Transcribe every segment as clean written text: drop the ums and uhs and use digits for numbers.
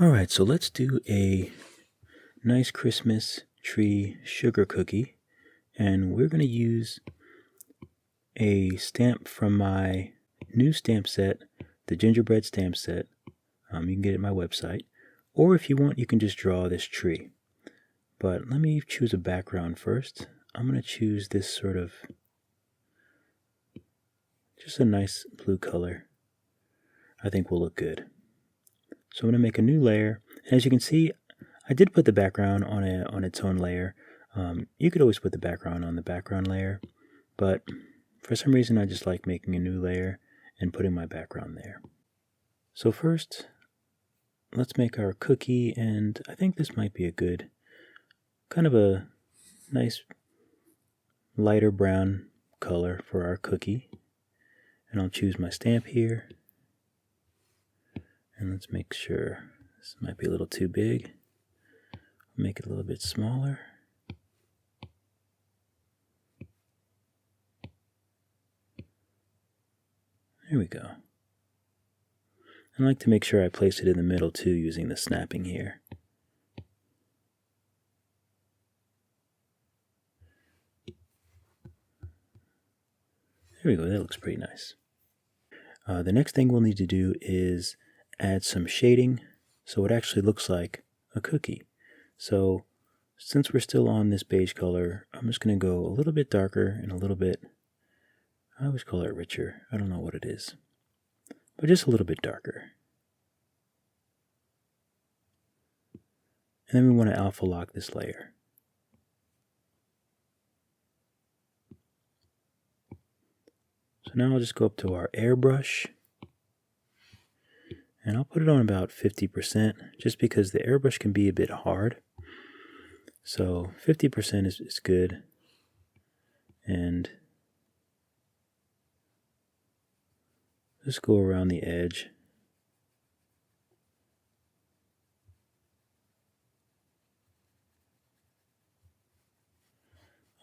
Alright, so let's do a nice Christmas tree sugar cookie, and we're going to use a stamp from my new stamp set, the gingerbread stamp set. You can get it at my website, or if you want, you can just draw this tree. But let me choose a background first. I'm going to choose this sort of, just a nice blue color. I think will look good. So I'm going to make a new layer, and as you can see, I did put the background on its own layer. You could always put the background on the background layer, but for some reason I just like making a new layer and putting my background there. So first, let's make our cookie, and I think this might be a good, kind of a nice lighter brown color for our cookie. And I'll choose my stamp here. And let's make sure this might be a little too big. Make it a little bit smaller. There we go. I like to make sure I place it in the middle too, using the snapping here. There we go, that looks pretty nice. The next thing we'll need to do is add some shading so it actually looks like a cookie. So since we're still on this beige color, I'm just going to go a little bit darker and a little bit, I always call it richer, I don't know what it is, but just a little bit darker. And then we want to alpha lock this layer. So now I'll just go up to our airbrush, and I'll put it on about 50%, just because the airbrush can be a bit hard. So 50% is good. And just go around the edge.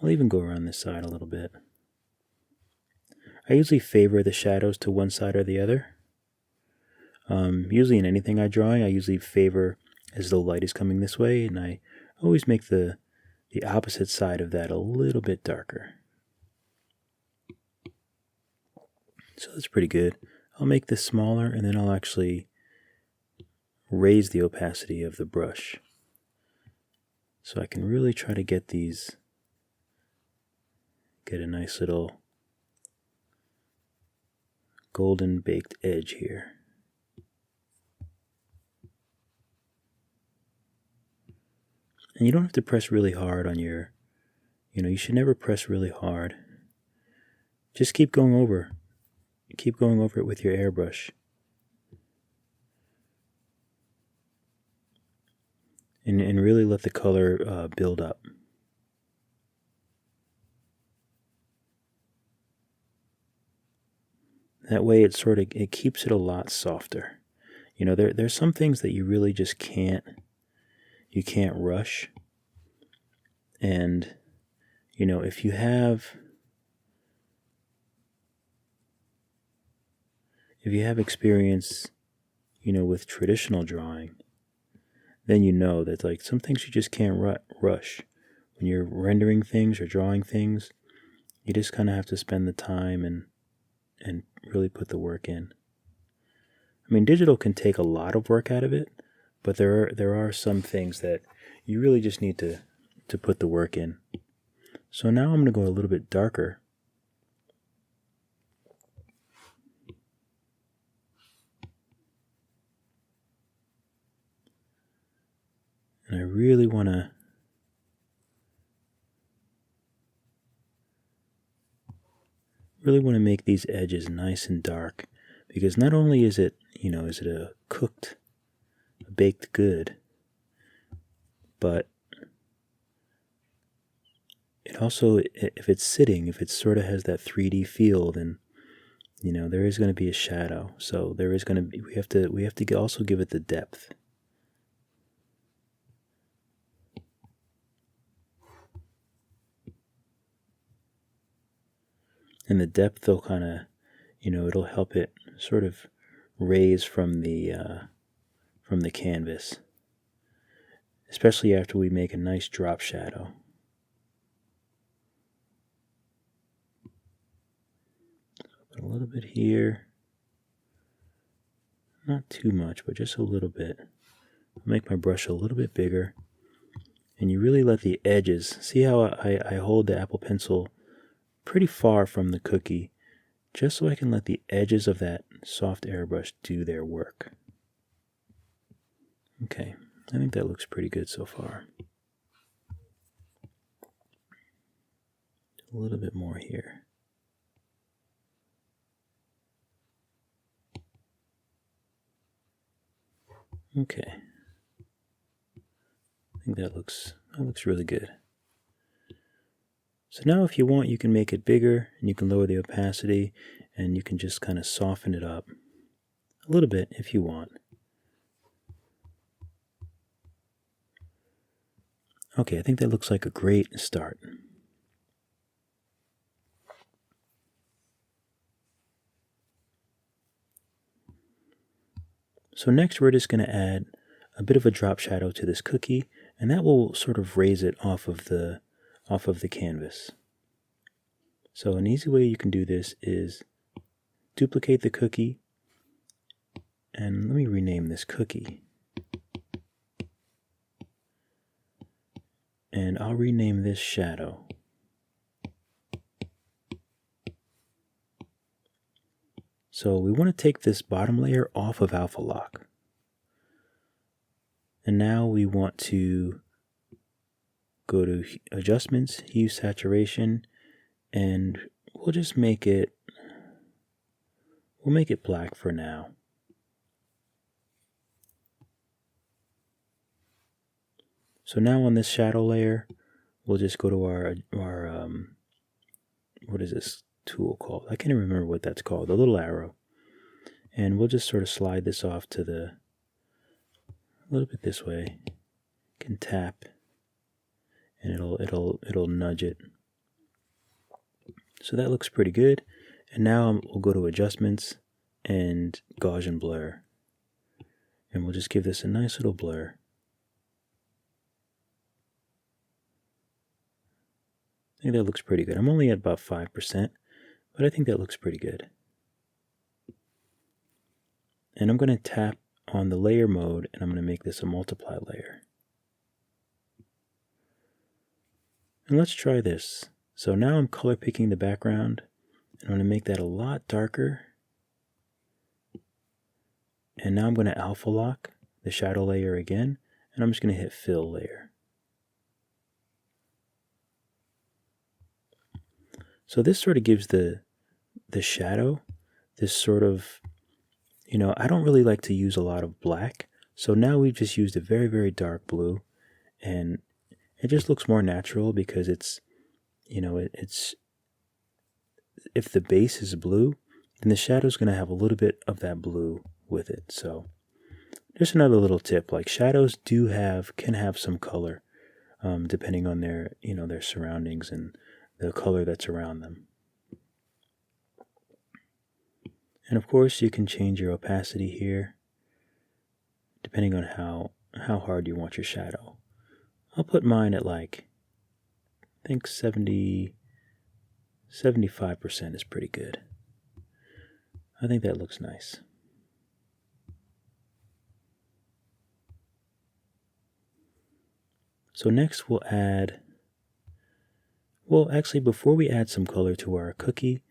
I'll even go around this side a little bit. I usually favor the shadows to one side or the other. Usually in anything I'm drawing, I usually favor as the light is coming this way, and I always make the opposite side of that a little bit darker. So that's pretty good. I'll make this smaller, and then I'll actually raise the opacity of the brush, so I can really try to get a nice little golden baked edge here. And you don't have to press really hard on your, you should never press really hard. Just keep going over it with your airbrush. And really let the color build up. That way it keeps it a lot softer. There's some things that you really just can't rush. And, if you have experience, with traditional drawing, then that like some things you just can't rush. When you're rendering things or drawing things, you just kind of have to spend the time and really put the work in. I mean, digital can take a lot of work out of it, but there are some things that you really just need to put the work in. So now I'm going to go a little bit darker. And I really want to make these edges nice and dark, because not only is it, is it a baked good, but it also, if it sort of has that 3D feel, then there is going to be a shadow. So there is going to be, we have to also give it the depth. And the depth will kind of, it'll help it sort of raise from the from the canvas, especially after we make a nice drop shadow. Put a little bit here. Not too much, but just a little bit. I'll make my brush a little bit bigger. And you really let the edges, see how I hold the Apple Pencil pretty far from the cookie, just so I can let the edges of that soft airbrush do their work. Okay, I think that looks pretty good so far. A little bit more here. Okay. I think that looks really good. So now if you want, you can make it bigger and you can lower the opacity and you can just kind of soften it up a little bit if you want. Okay, I think that looks like a great start. So next we're just going to add a bit of a drop shadow to this cookie, and that will sort of raise it off of the canvas. So an easy way you can do this is duplicate the cookie, and let me rename this cookie. And I'll rename this shadow. So we want to take this bottom layer off of Alpha Lock. And now we want to go to Adjustments, Hue Saturation, and we'll just make it black for now. So now on this shadow layer, we'll just go to our what is this tool called? I can't even remember what that's called, the little arrow. And we'll just sort of slide this off to a little bit this way. You can tap and it'll nudge it. So that looks pretty good. And now we'll go to Adjustments and Gaussian Blur. And we'll just give this a nice little blur. I think that looks pretty good. I'm only at about 5%, but I think that looks pretty good. And I'm going to tap on the layer mode, and I'm going to make this a multiply layer. And let's try this. So now I'm color picking the background, and I'm going to make that a lot darker. And now I'm going to alpha lock the shadow layer again, and I'm just going to hit fill layer. So this sort of gives the shadow this sort of, I don't really like to use a lot of black. So now we've just used a very, very dark blue, and it just looks more natural because it's, it's, if the base is blue, then the shadow is going to have a little bit of that blue with it. So just another little tip, like shadows can have some color, depending on their surroundings and the color that's around them. And of course you can change your opacity here depending on how hard you want your shadow. I'll put mine at I think 75% is pretty good. I think that looks nice. So next actually before we add some color to our cookie,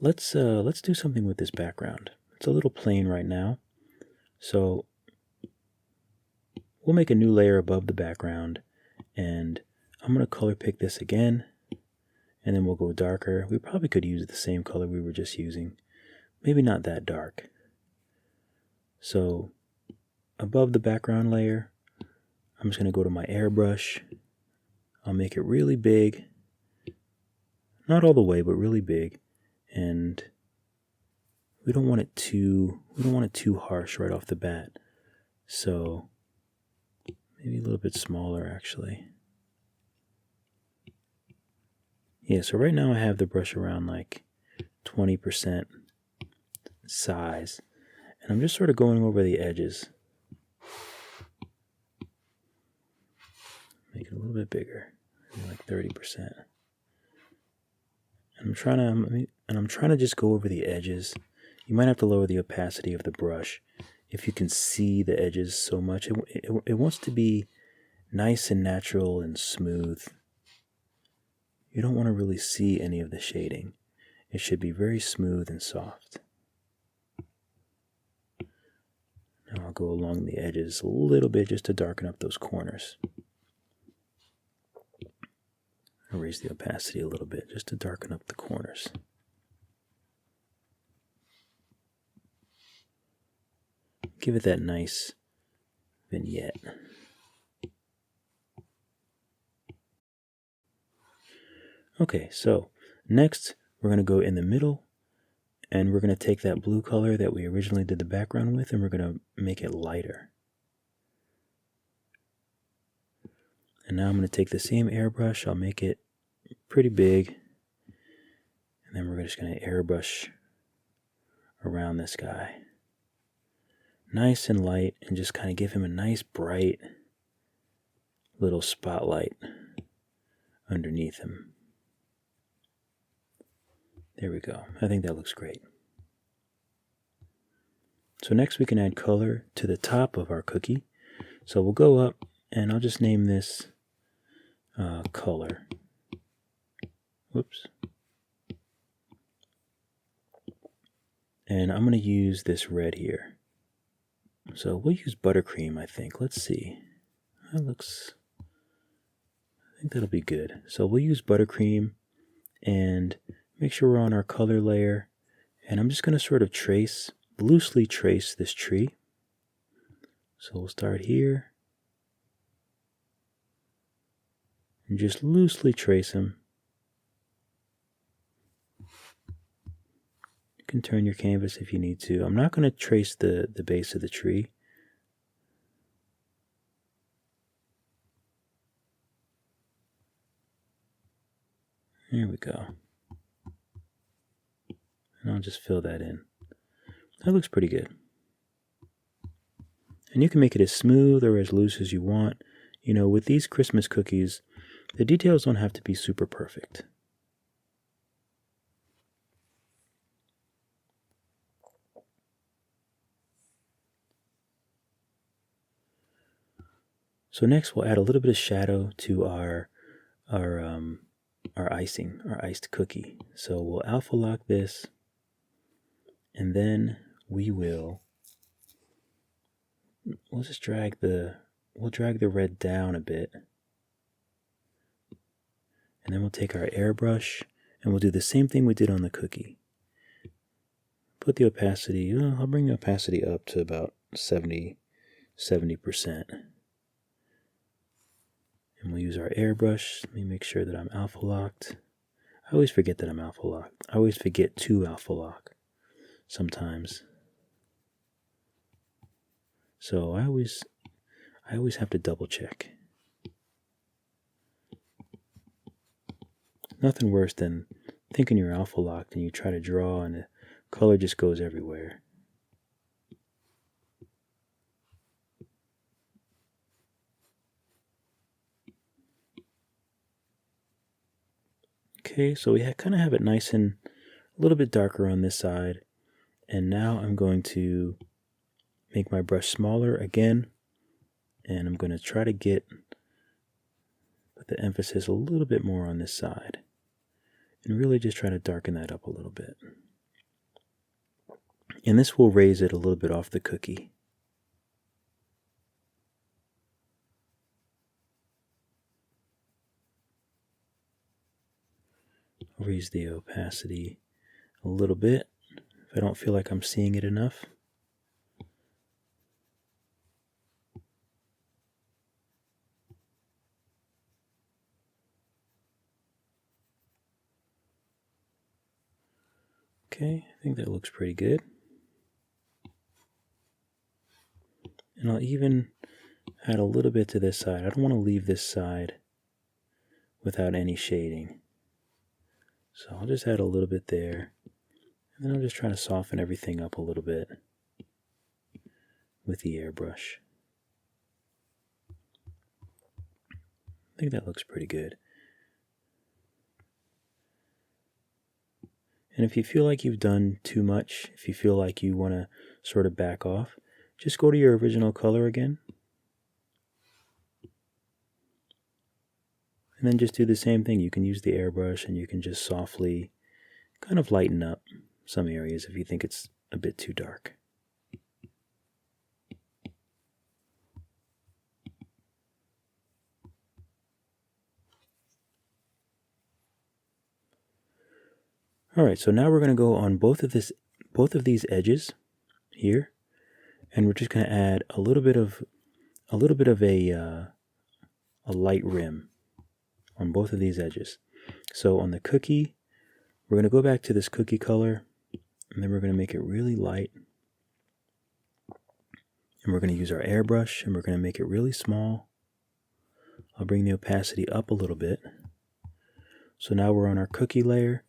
let's do something with this background. It's a little plain right now. So we'll make a new layer above the background, and I'm going to color pick this again, and then we'll go darker. We probably could use the same color we were just using. Maybe not that dark. So above the background layer, I'm just going to go to my airbrush. I'll make it really big. Not all the way, but really big. And we don't want it too harsh right off the bat. So maybe a little bit smaller actually. Yeah, so right now I have the brush around 20% size. And I'm just sort of going over the edges. make it a little bit bigger, maybe like 30%. And I'm trying to just go over the edges. You might have to lower the opacity of the brush if you can see the edges so much. It wants to be nice and natural and smooth. You don't want to really see any of the shading. It should be very smooth and soft. Now I'll go along the edges a little bit just to darken up those corners. I'll raise the opacity a little bit just to darken up the corners. Give it that nice vignette. Okay, so next we're going to go in the middle and we're going to take that blue color that we originally did the background with and we're going to make it lighter. And now I'm going to take the same airbrush, I'll make it pretty big, and then we're just going to airbrush around this guy. Nice and light, and just kind of give him a nice bright little spotlight underneath him. There we go. I think that looks great. So next we can add color to the top of our cookie. So we'll go up and I'll just name this color. Whoops. And I'm going to use this red here. So we'll use buttercream, I think. Let's see. That looks... I think that'll be good. So we'll use buttercream and make sure we're on our color layer. And I'm just going to sort of loosely trace this tree. So we'll start here. And just loosely trace him. You can turn your canvas if you need to. I'm not going to trace the base of the tree. There we go. And I'll just fill that in. That looks pretty good. And you can make it as smooth or as loose as you want. You know, with these Christmas cookies, the details don't have to be super perfect. So next we'll add a little bit of shadow to our icing, our iced cookie. So we'll alpha lock this, and then we'll just drag the red down a bit. And then we'll take our airbrush and we'll do the same thing we did on the cookie. Put the opacity, I'll bring the opacity up to about 70%. And we'll use our airbrush. Let me make sure that I'm alpha locked. I always forget that I'm alpha locked. I always forget to alpha lock sometimes. So I always have to double check. Nothing worse than thinking you're alpha locked and you try to draw and the color just goes everywhere. Okay, so we kind of have it nice and a little bit darker on this side. And now I'm going to make my brush smaller again. And I'm going to try to put the emphasis a little bit more on this side. And really just try to darken that up a little bit. And this will raise it a little bit off the cookie. Raise the opacity a little bit if I don't feel like I'm seeing it enough. Okay, I think that looks pretty good. And I'll even add a little bit to this side. I don't want to leave this side without any shading. So I'll just add a little bit there. And then I'm just trying to soften everything up a little bit with the airbrush. I think that looks pretty good. And if you feel like you've done too much, if you feel like you want to sort of back off, just go to your original color again. And then just do the same thing. You can use the airbrush and you can just softly kind of lighten up some areas if you think it's a bit too dark. Alright, so now we're going to go on both of these edges here, and we're just going to add a little bit of a light rim on both of these edges. So on the cookie, we're going to go back to this cookie color, and then we're going to make it really light. And we're going to use our airbrush, and we're going to make it really small. I'll bring the opacity up a little bit. So now we're on our cookie layer,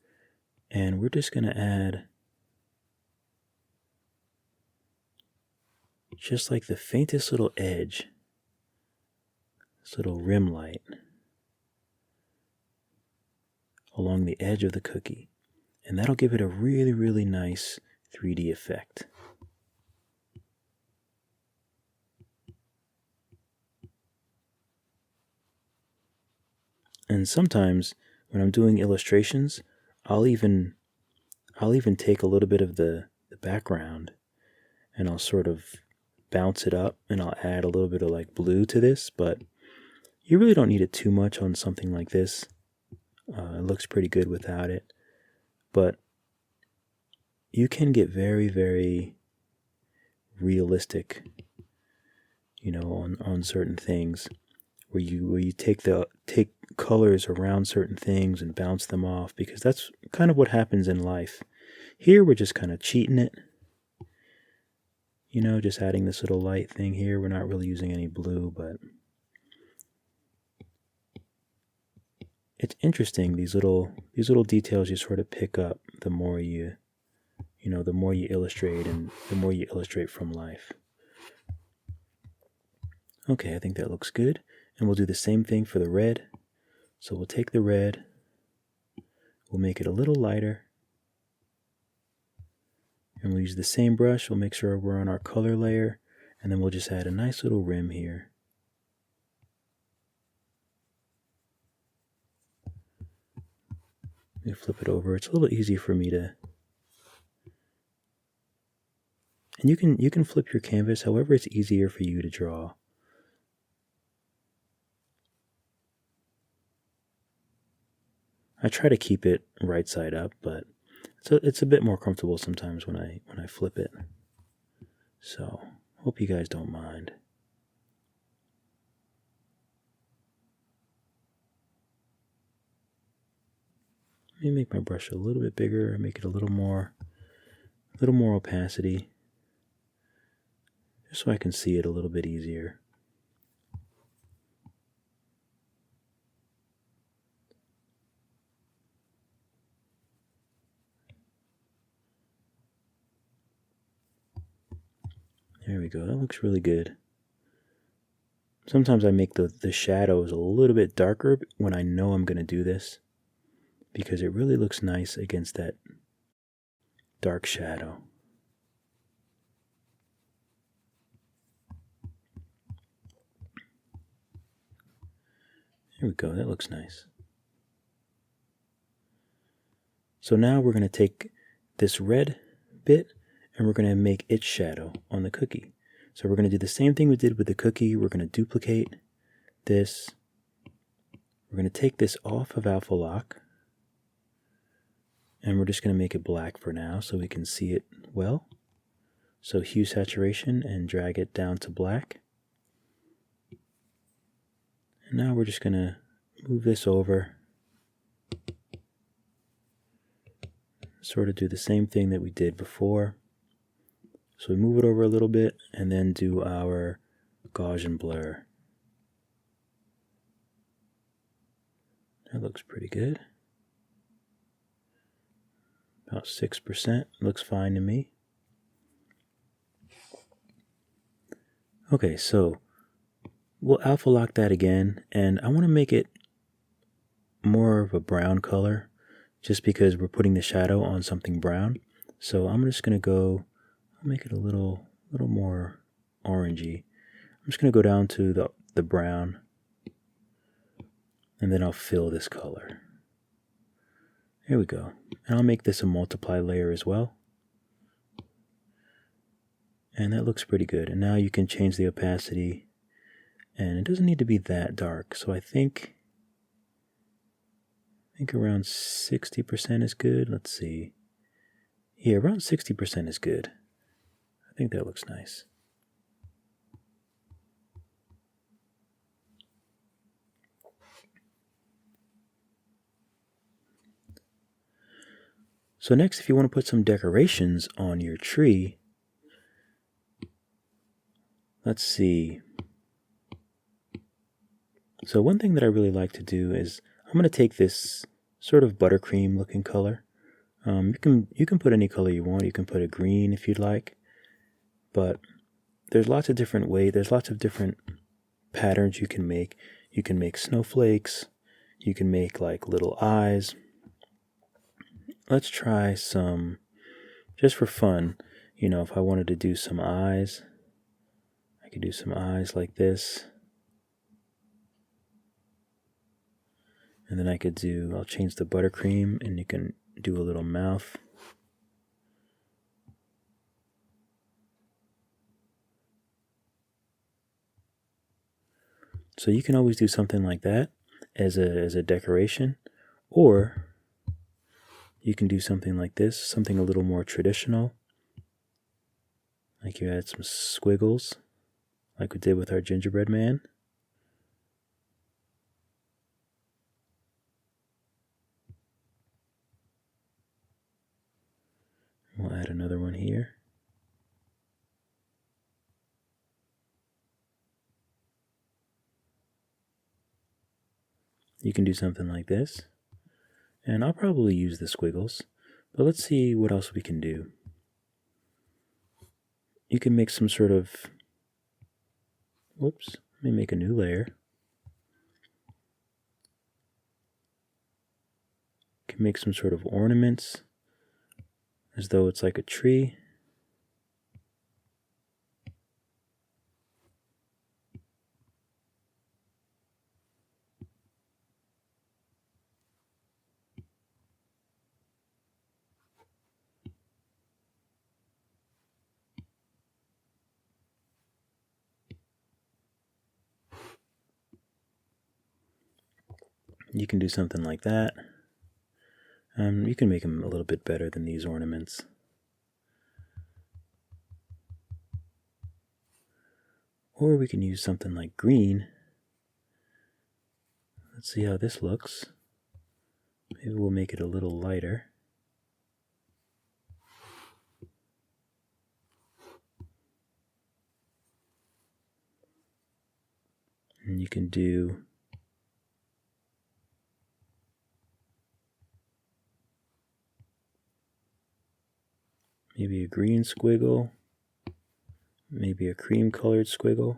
and we're just going to add just like the faintest little edge, this little rim light along the edge of the cookie. And that'll give it a really, really nice 3D effect. And sometimes when I'm doing illustrations, I'll even take a little bit of the background and I'll sort of bounce it up and I'll add a little bit of like blue to this, but you really don't need it too much on something like this. It looks pretty good without it, but you can get very, very realistic, you know, on certain things where you take colors around certain things and bounce them off, because that's kind of what happens in life. Here we're just kind of cheating it, you know, just adding this little light thing here. We're not really using any blue, but it's interesting, these little details you sort of pick up the more you illustrate, and the more you illustrate from life. Okay, I think that looks good. And we'll do the same thing for the red. So we'll take the red, we'll make it a little lighter, and we'll use the same brush. We'll make sure we're on our color layer, and then we'll just add a nice little rim here. Let me flip it over. It's a little easy for me to... And you can flip your canvas however it's easier for you to draw. I try to keep it right side up, but it's a bit more comfortable sometimes when I flip it. So, hope you guys don't mind. Let me make my brush a little bit bigger, make it a little more opacity, just so I can see it a little bit easier. There we go, that looks really good. Sometimes I make the shadows a little bit darker when I know I'm going to do this, because it really looks nice against that dark shadow. There we go, that looks nice. So now we're going to take this red bit and we're going to make its shadow on the cookie. So we're going to do the same thing we did with the cookie. We're going to duplicate this. We're going to take this off of alpha lock, and we're just going to make it black for now so we can see it well. So hue saturation and drag it down to black. And now we're just going to move this over. Sort of do the same thing that we did before. So we move it over a little bit and then do our Gaussian blur. That looks pretty good. About 6%, looks fine to me. we'll alpha lock that again, and I want to make it more of a brown color just because we're putting the shadow on something brown. So I'm just going to go, I'll make it a little more orangey. I'm just going to go down to the brown, and then I'll fill this color. There we go. And I'll make this a multiply layer as well. And that looks pretty good. And now you can change the opacity, and it doesn't need to be that dark. So I think around 60% is good. Let's see. Yeah, around 60% is good. I think that looks nice. So next, if you want to put some decorations on your tree, let's see. So one thing that I really like to do is I'm going to take this sort of buttercream looking color. You can put any color you want. You can put a green if you'd like, but there's lots of different ways. There's lots of different patterns you can make. You can make snowflakes. You can make like little eyes. Let's try some, just for fun. You know, if I wanted to do some eyes, I could do some eyes like this. And then I'll change the buttercream, and you can do a little mouth. So you can always do something like that as a decoration, or you can do something like this, something a little more traditional. Like you add some squiggles, like we did with our gingerbread man. We'll add another one here. You can do something like this. And I'll probably use the squiggles, but let's see what else we can do. You can make some sort of, whoops, let me make a new layer. You can make some sort of ornaments, as though it's like a tree. You can do something like that. You can make them a little bit better than these ornaments. Or we can use something like green. Let's see how this looks. Maybe we'll make it a little lighter. And you can do maybe a green squiggle, maybe a cream colored squiggle.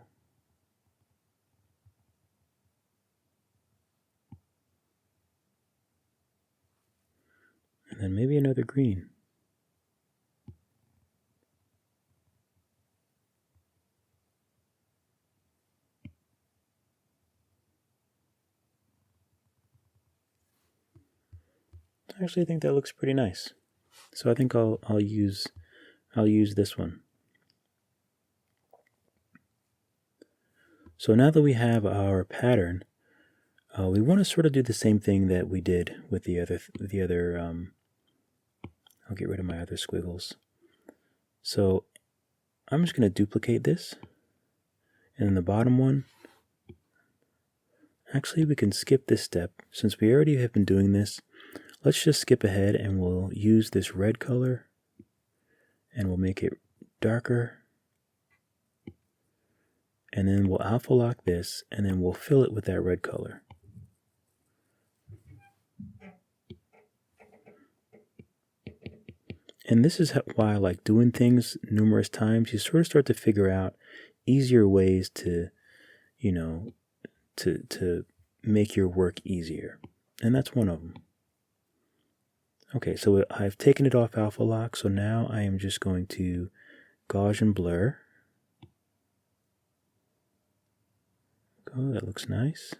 And then maybe another green. I actually think that looks pretty nice. So I think I'll use this one. So now that we have our pattern, we want to sort of do the same thing that we did with the other. I'll get rid of my other squiggles. So I'm just going to duplicate this, and then the bottom one. Actually, we can skip this step since we already have been doing this. Let's just skip ahead, and we'll use this red color, and we'll make it darker. And then we'll alpha lock this, and then we'll fill it with that red color. And this is why I like doing things numerous times. You sort of start to figure out easier ways to, you know, to make your work easier. And that's one of them. Okay, so I've taken it off alpha lock, so now I am just going to Gaussian blur. Oh, that looks nice.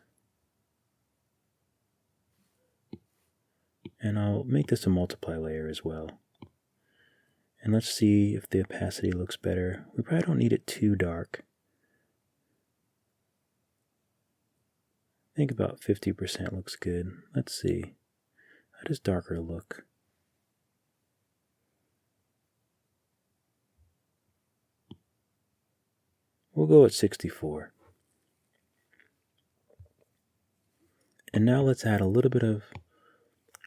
And I'll make this a multiply layer as well. And let's see if the opacity looks better. We probably don't need it too dark. I think about 50% looks good. Let's see. How does darker look? We'll go at 64. And now let's add a little bit of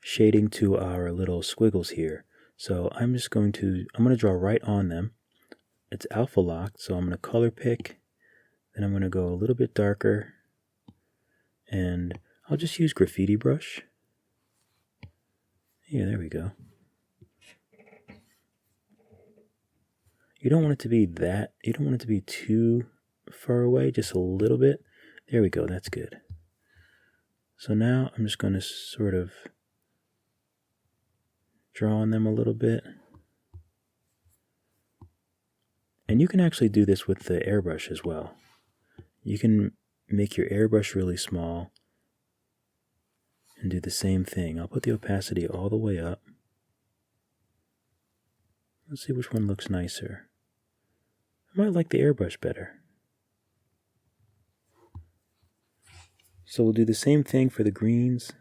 shading to our little squiggles here. So I'm going to draw right on them. It's alpha locked, so I'm going to color pick. Then I'm going to go a little bit darker. And I'll just use graffiti brush. Yeah, there we go. You don't want it to be you don't want it to be too far away, just a little bit. There we go, that's good. So now I'm just going to sort of draw on them a little bit. And you can actually do this with the airbrush as well. You can make your airbrush really small and do the same thing. I'll put the opacity all the way up. Let's see which one looks nicer. I might like the airbrush better. So we'll do the same thing for the greens.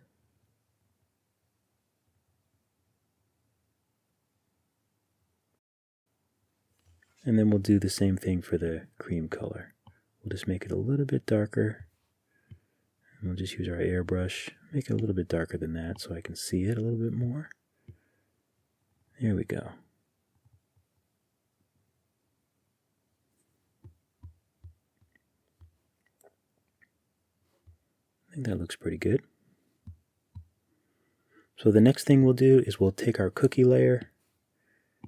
And then we'll do the same thing for the cream color. We'll just make it a little bit darker. And we'll just use our airbrush. Make it a little bit darker than that so I can see it a little bit more. There we go. I think that looks pretty good. So the next thing we'll do is we'll take our cookie layer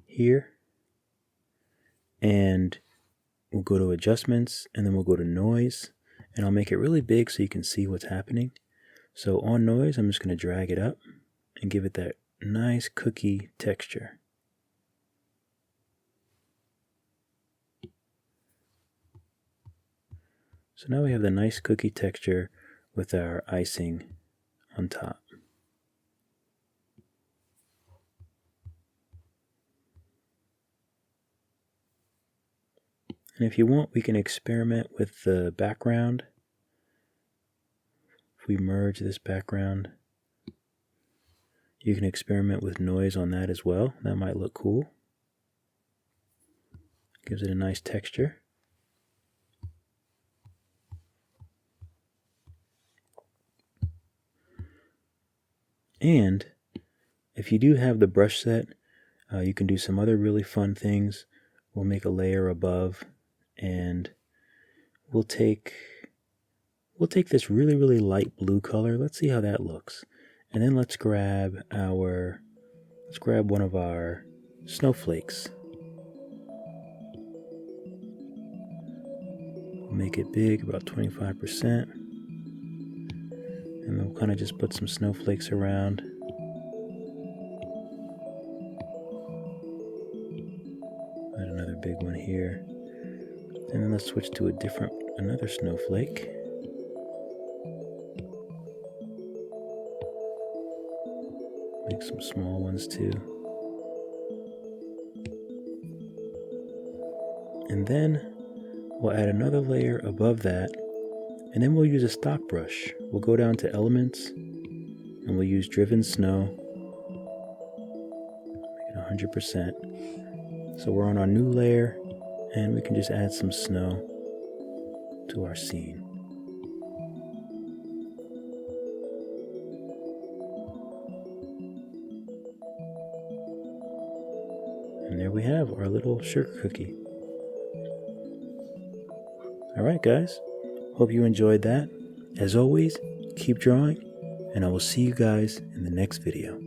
here and we'll go to adjustments and then we'll go to noise and I'll make it really big so you can see what's happening. So on noise, I'm just going to drag it up and give it that nice cookie texture. So now we have the nice cookie texture with our icing on top. And if you want, we can experiment with the background. If we merge this background, you can experiment with noise on that as well. That might look cool. Gives it a nice texture. And if you do have the brush set, you can do some other really fun things. We'll make a layer above and we'll take this really, really light blue color. Let's see how that looks. And then let's grab one of our snowflakes. We'll make it big, about 25%. And we'll kind of just put some snowflakes around. Add another big one here. And then let's switch to another snowflake. Make some small ones too. And then we'll add another layer above that. And then we'll use a stock brush. We'll go down to elements and we'll use driven snow. Make it 100%. So we're on our new layer and we can just add some snow to our scene. And there we have our little sugar cookie. Alright guys, hope you enjoyed that. As always, keep drawing, and I will see you guys in the next video.